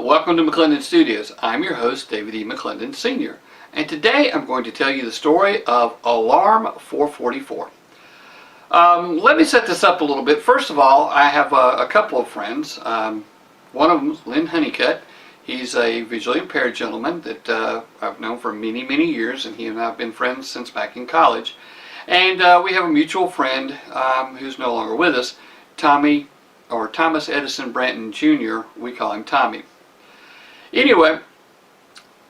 welcome to McClendon Studios. I'm your host, David E. McClendon Sr. And today I'm going to tell you the story of Alarm 444. Let me set this up a little bit. First of all, I have a couple of friends. One of them is Lynn Honeycutt. He's a visually impaired gentleman that I've known for many, many years, and he and I have been friends since back in college. And we have a mutual friend who's no longer with us, Thomas Edison Branton Jr. We call him Tommy. Anyway,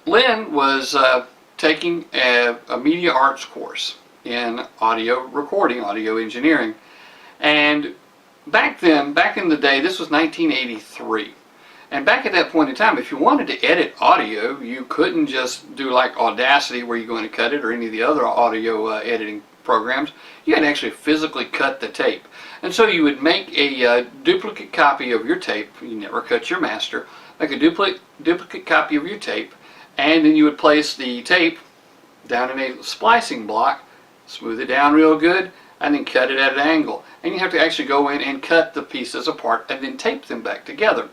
Lynn was taking a media arts course in audio recording, audio engineering. And back then, back in the day, this was 1983. And back at that point in time, if you wanted to edit audio, you couldn't just do like Audacity where you're going to cut it, or any of the other audio editing programs. You had to actually physically cut the tape. And so you would make a duplicate copy of your tape. You never cut your master. Make a duplicate copy of your tape, and then you would place the tape down in a splicing block, smooth it down real good, and then cut it at an angle. And you have to actually go in and cut the pieces apart and then tape them back together.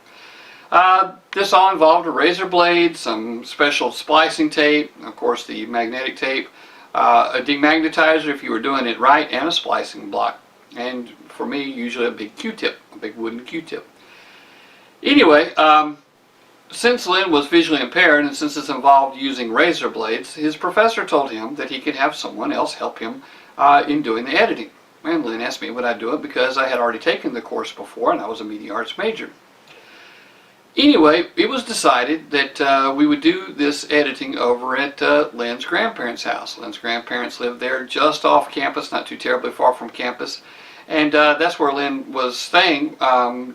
This all involved a razor blade, some special splicing tape, of course the magnetic tape, a demagnetizer if you were doing it right, and a splicing block. And for me, usually a big Q-tip, a big wooden Q-tip. Anyway, since Lynn was visually impaired, and since it's involved using razor blades, his professor told him that he could have someone else help him in doing the editing. And Lynn asked me would I do it because I had already taken the course before and I was a media arts major. Anyway, it was decided that we would do this editing over at Lynn's grandparents' house. Lynn's grandparents lived there just off campus, not too terribly far from campus. And that's where Lynn was staying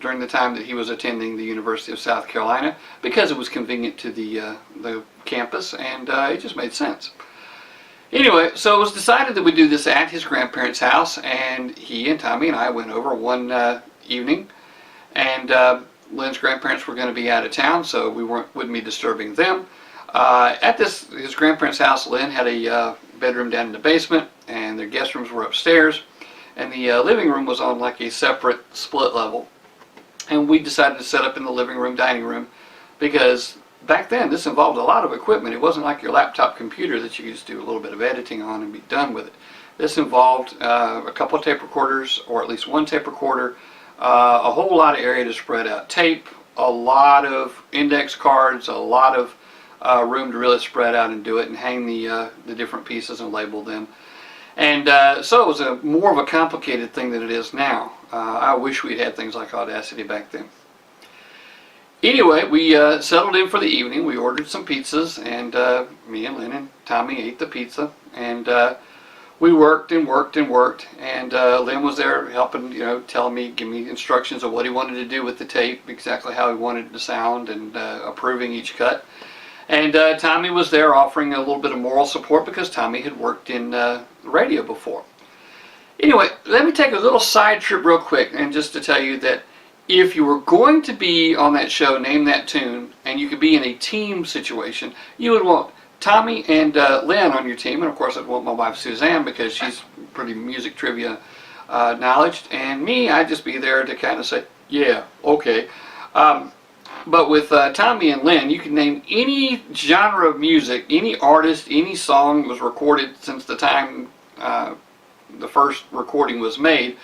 during the time that he was attending the University of South Carolina, because it was convenient to the campus, and it just made sense. Anyway, so it was decided that we'd do this at his grandparents' house, and he and Tommy and I went over one evening, and Lynn's grandparents were going to be out of town, so we wouldn't be disturbing them. At his grandparents' house, Lynn had a bedroom down in the basement, and their guest rooms were upstairs. And the living room was on like a separate split level. And we decided to set up in the living room, dining room, because back then this involved a lot of equipment. It wasn't like your laptop computer that you could just do a little bit of editing on and be done with it. This involved a couple of tape recorders, or at least one tape recorder, a whole lot of area to spread out tape, a lot of index cards, a lot of room to really spread out and do it and hang the different pieces and label them. And so it was more of a complicated thing than it is now. I wish we'd had things like Audacity back then. Anyway, we settled in for the evening. We ordered some pizzas, and me and Lynn and Tommy ate the pizza. And we worked and worked and worked. And Lynn was there helping, telling me, giving me instructions of what he wanted to do with the tape, exactly how he wanted it to sound, and approving each cut. And Tommy was there offering a little bit of moral support because Tommy had worked in radio before. Anyway, let me take a little side trip real quick, and just to tell you that if you were going to be on that show, Name That Tune, and you could be in a team situation, you would want Tommy and Lynn on your team, and of course I'd want my wife Suzanne because she's pretty music trivia knowledge, and me, I'd just be there to kind of say, yeah, okay. But with Tommy and Lynn, you can name any genre of music, any artist, any song was recorded since the time the first recording was made.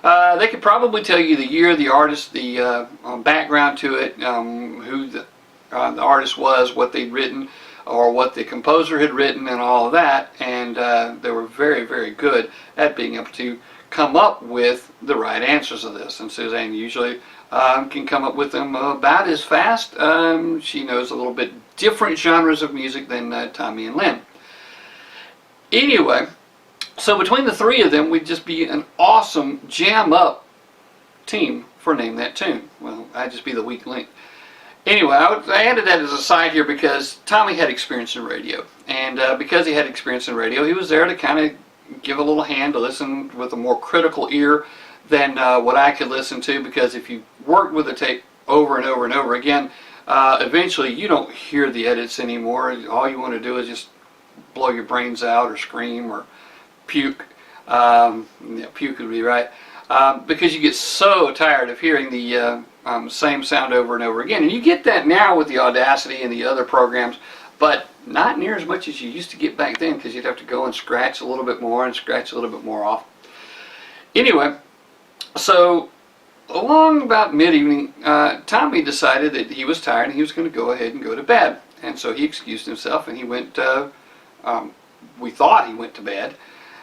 They could probably tell you the year, the artist, the background to it, who the artist was, what they'd written, or what the composer had written, and all of that. And they were very, very good at being able to come up with the right answers of this. And Suzanne usually can come up with them about as fast. She knows a little bit different genres of music than Tommy and Lynn. Anyway, so between the three of them, we'd just be an awesome jam-up team for Name That Tune. Well, I'd just be the weak link. Anyway, I added that as a side here because Tommy had experience in radio. And because he had experience in radio, he was there to kind of give a little hand, to listen with a more critical ear than what I could listen to, because if you worked with a tape over and over and over again, eventually you don't hear the edits anymore. All you want to do is just blow your brains out or scream or puke. Yeah, puke would be right. Because you get so tired of hearing the same sound over and over again. And you get that now with the Audacity and the other programs, but not near as much as you used to get back then, because you'd have to go and scratch a little bit more and scratch a little bit more off. Anyway, so along about mid-evening, Tommy decided that he was tired and he was going to go ahead and go to bed. And so he excused himself and he went, we thought he went to bed.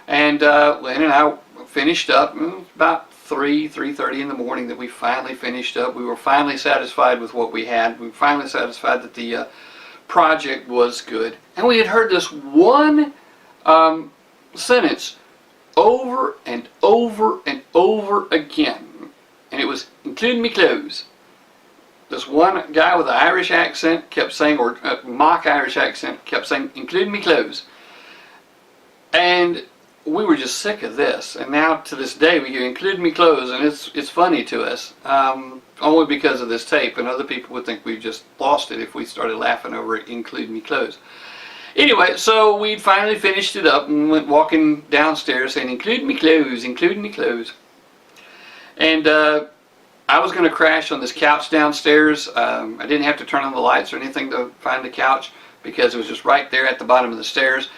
And Lynn and I finished up about 3:30 in the morning that we finally finished up. We were finally satisfied with what we had. We were finally satisfied that the project was good. And we had heard this one sentence over and over and over again. And it was, including me clothes. This one guy with an Irish accent kept saying, or mock Irish accent, kept saying, including me clothes. And we were just sick of this. And now to this day we hear including me clothes, and it's funny to us, only because of this tape. And other people would think we just lost it if we started laughing over it, including me clothes. Anyway, so we finally finished it up and went walking downstairs saying, including me clothes, including me clothes. And I was going to crash on this couch downstairs. I didn't have to turn on the lights or anything to find the couch, because it was just right there at the bottom of the stairs.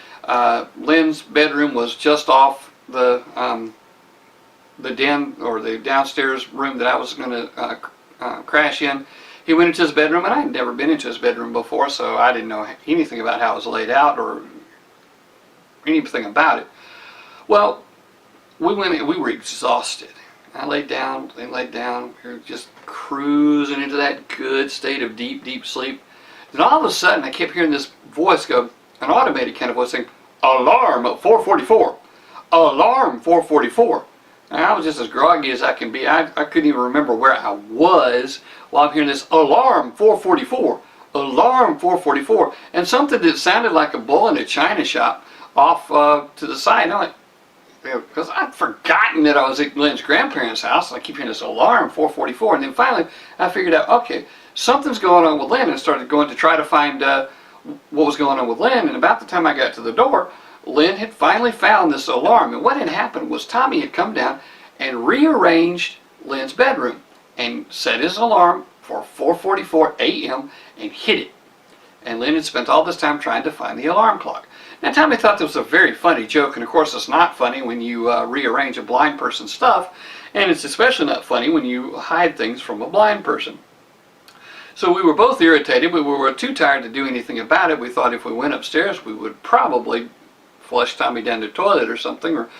Lynn's bedroom was just off the den, or the downstairs room that I was going to crash in. He went into his bedroom, and I had never been into his bedroom before, so I didn't know anything about how it was laid out or anything about it. Well, we went in, we were exhausted. I laid down, they laid down, we were just cruising into that good state of deep, deep sleep. Then all of a sudden I kept hearing this voice go, an automated kind of voice saying, alarm at 4:44, alarm 4:44. And I was just as groggy as I can be. I couldn't even remember where I was while I'm hearing this alarm 4:44, alarm 4:44, and something that sounded like a bull in a china shop off to the side. And I'm like, because I'd forgotten that I was at Lynn's grandparents' house. I keep hearing this alarm 4:44, and then finally I figured out, okay, something's going on with Lynn, and started going to try to find what was going on with Lynn. And about the time I got to the door, Lynn had finally found this alarm. And what had happened was Tommy had come down and rearranged Lynn's bedroom and set his alarm for 4:44 a.m. and hid it. And Lynn had spent all this time trying to find the alarm clock. Now Tommy thought this was a very funny joke, and of course it's not funny when you rearrange a blind person's stuff, and it's especially not funny when you hide things from a blind person. So we were both irritated, but we were too tired to do anything about it. We thought if we went upstairs we would probably flush Tommy down the toilet or something, or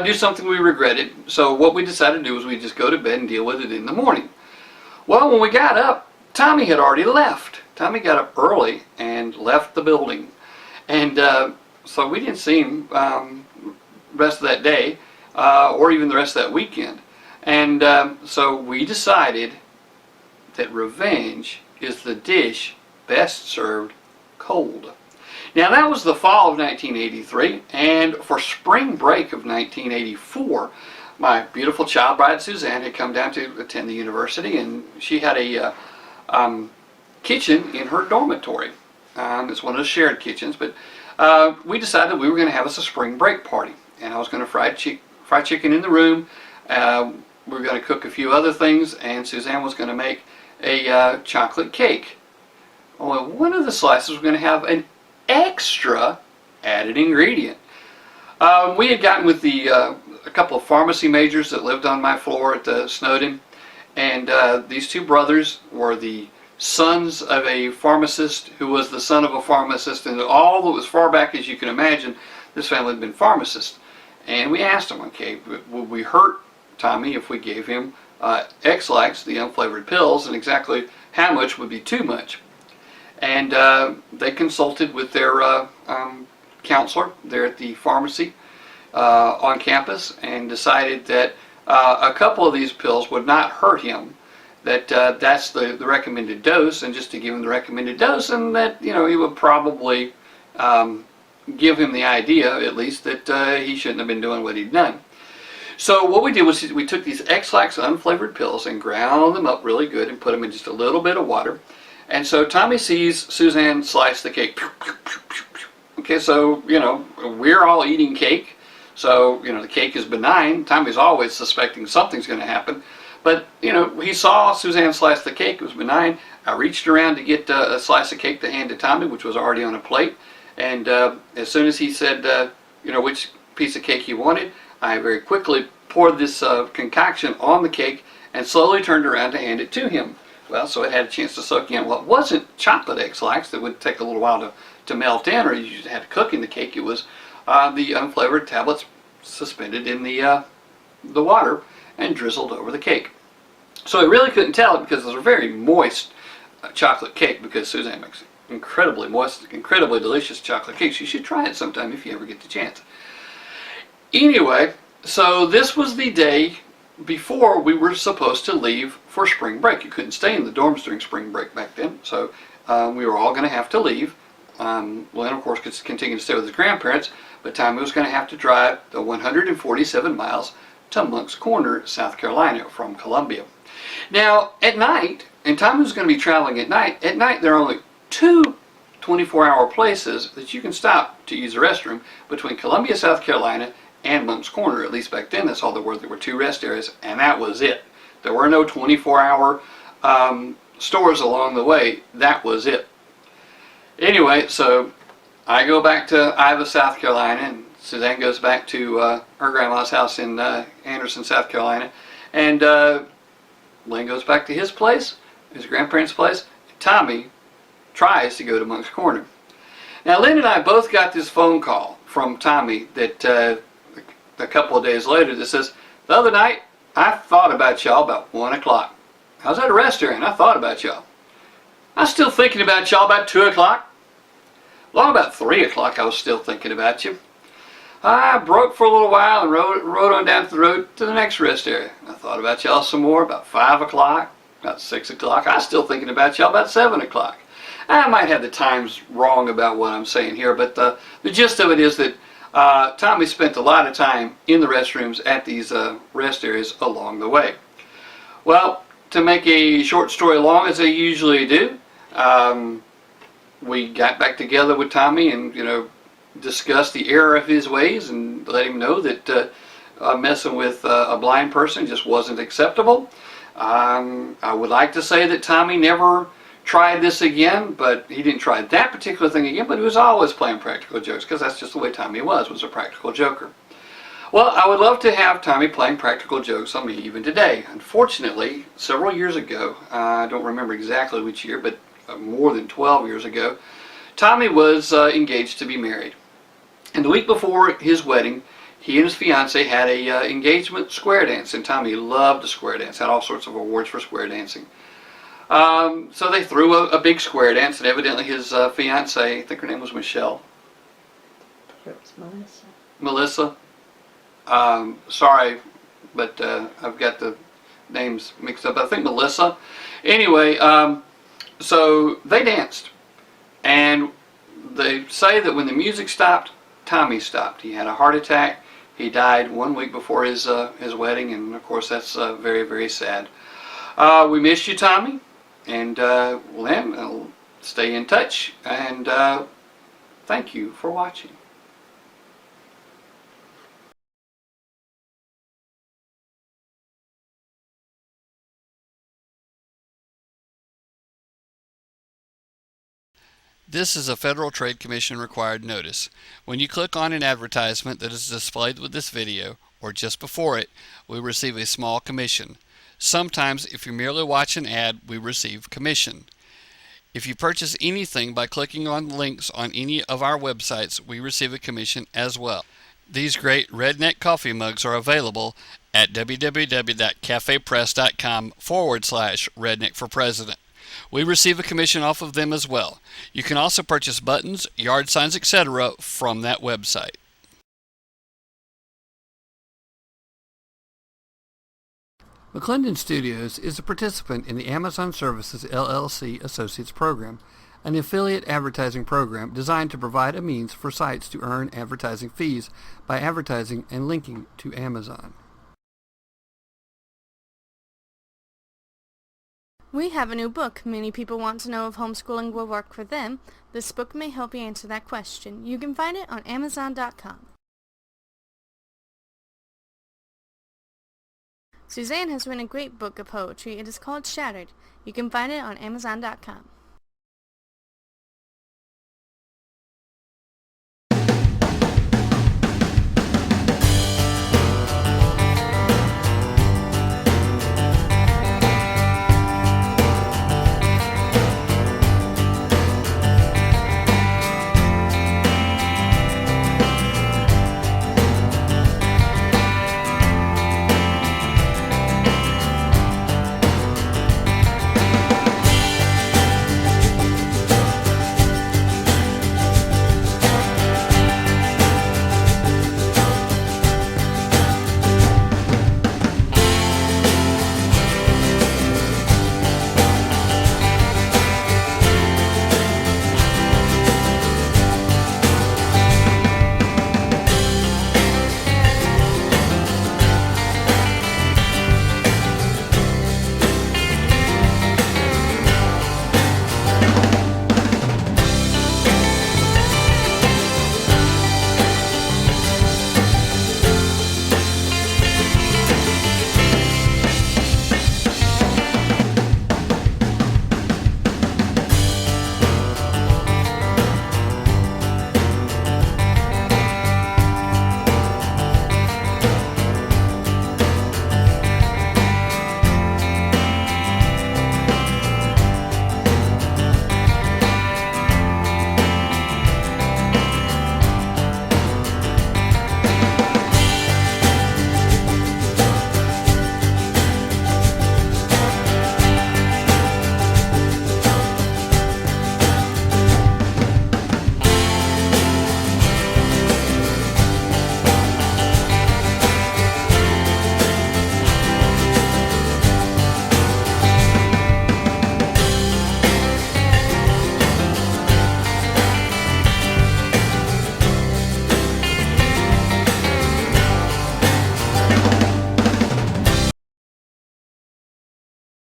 do something we regretted. So what we decided to do was we'd just go to bed and deal with it in the morning. Well, when we got up, Tommy had already left. Tommy got up early and left the building. And so we didn't see him the rest of that day, or even the rest of that weekend. And so we decided that revenge is the dish best served cold. Now that was the fall of 1983, and for spring break of 1984, my beautiful child bride Suzanne had come down to attend the university, and she had a kitchen in her dormitory. It's one of the shared kitchens, but we decided we were going to have us a spring break party, and I was going to fry chicken in the room. We were going to cook a few other things, and Suzanne was going to make a chocolate cake. Only one of the slices was going to have an extra added ingredient. We had gotten with a couple of pharmacy majors that lived on my floor at the Snowden, and these two brothers were the sons of a pharmacist who was the son of a pharmacist, and all as far back as you can imagine, this family had been pharmacists. And we asked them, okay, would we hurt Tommy if we gave him X-Lax, the unflavored pills, and exactly how much would be too much? And they consulted with their counselor there at the pharmacy on campus, and decided that a couple of these pills would not hurt him, that that's the recommended dose, and just to give him the recommended dose, and that, you know, he would probably give him the idea, at least, that he shouldn't have been doing what he'd done. So what we did was we took these X-Lax unflavored pills and ground them up really good and put them in just a little bit of water. And so Tommy sees Suzanne slice the cake. Okay, so, you know, we're all eating cake. So, you know, the cake is benign. Tommy's always suspecting something's going to happen. But, he saw Suzanne slice the cake. It was benign. I reached around to get a slice of cake to hand to Tommy, which was already on a plate. And as soon as he said, which piece of cake he wanted, I very quickly poured this concoction on the cake and slowly turned around to hand it to him. Well, so it had a chance to soak in. Well, it wasn't chocolate egg slice that would take a little while to melt in, or you had to cook in the cake. It was the unflavored tablets suspended in the water and drizzled over the cake. So I really couldn't tell it because it was a very moist chocolate cake, because Suzanne makes incredibly moist, incredibly delicious chocolate cakes. You should try it sometime if you ever get the chance. Anyway, so this was the day before we were supposed to leave for spring break. You couldn't stay in the dorms during spring break back then, so we were all going to have to leave. Len, of course, could continue to stay with his grandparents, but Tommy was going to have to drive the 147 miles to Moncks Corner, South Carolina from Columbia. Now, at night, and Tommy was going to be traveling at night there are only two 24-hour places that you can stop to use the restroom between Columbia, South Carolina and Moncks Corner. At least back then, that's all there were. There were two rest areas, and that was it. There were no 24-hour stores along the way. That was it. Anyway, so I go back to Ivy, South Carolina, and Suzanne goes back to her grandma's house in Anderson, South Carolina, and Len goes back to his place, his grandparents' place. Tommy tries to go to Moncks Corner. Now, Lynn and I both got this phone call from Tommy that a couple of days later that says, the other night, I thought about y'all about 1 o'clock. I was at a restaurant and I thought about y'all. I was still thinking about y'all about 2 o'clock. Long about 3 o'clock, I was still thinking about you. I broke for a little while and rode on down the road to the next rest area. I thought about y'all some more about 5 o'clock, about 6 o'clock. I was still thinking about y'all about 7 o'clock. I might have the times wrong about what I'm saying here, but the gist of it is that Tommy spent a lot of time in the restrooms at these rest areas along the way. Well, to make a short story long, as I usually do, we got back together with Tommy and, discussed the error of his ways and let him know that messing with a blind person just wasn't acceptable. I would like to say that Tommy never tried this again, but he didn't try that particular thing again, but he was always playing practical jokes, because that's just the way Tommy was a practical joker. Well, I would love to have Tommy playing practical jokes on me even today. Unfortunately, several years ago, I don't remember exactly which year, but more than 12 years ago, Tommy was engaged to be married. And the week before his wedding, he and his fiancée had a engagement square dance, and Tommy loved to square dance, had all sorts of awards for square dancing. So they threw a big square dance, and evidently his fiancée, I think her name was Michelle. It was Melissa. Melissa. Sorry, but I've got the names mixed up. I think Melissa. Anyway, so they danced, and they say that when the music stopped, Tommy stopped. He had a heart attack. He died 1 week before his wedding, and of course that's very, very sad. We miss you, Tommy, and Len, I'll stay in touch, and thank you for watching. This is a Federal Trade Commission required notice. When you click on an advertisement that is displayed with this video, or just before it, we receive a small commission. Sometimes, if you merely watch an ad, we receive commission. If you purchase anything by clicking on links on any of our websites, we receive a commission as well. These great redneck coffee mugs are available at www.cafepress.com/redneckforpresident. We receive a commission off of them as well. You can also purchase buttons, yard signs, etc. from that website. McClendon Studios is a participant in the Amazon Services LLC Associates Program, an affiliate advertising program designed to provide a means for sites to earn advertising fees by advertising and linking to Amazon. We have a new book. Many people want to know if homeschooling will work for them. This book may help you answer that question. You can find it on Amazon.com. Suzanne has written a great book of poetry. It is called Shattered. You can find it on Amazon.com.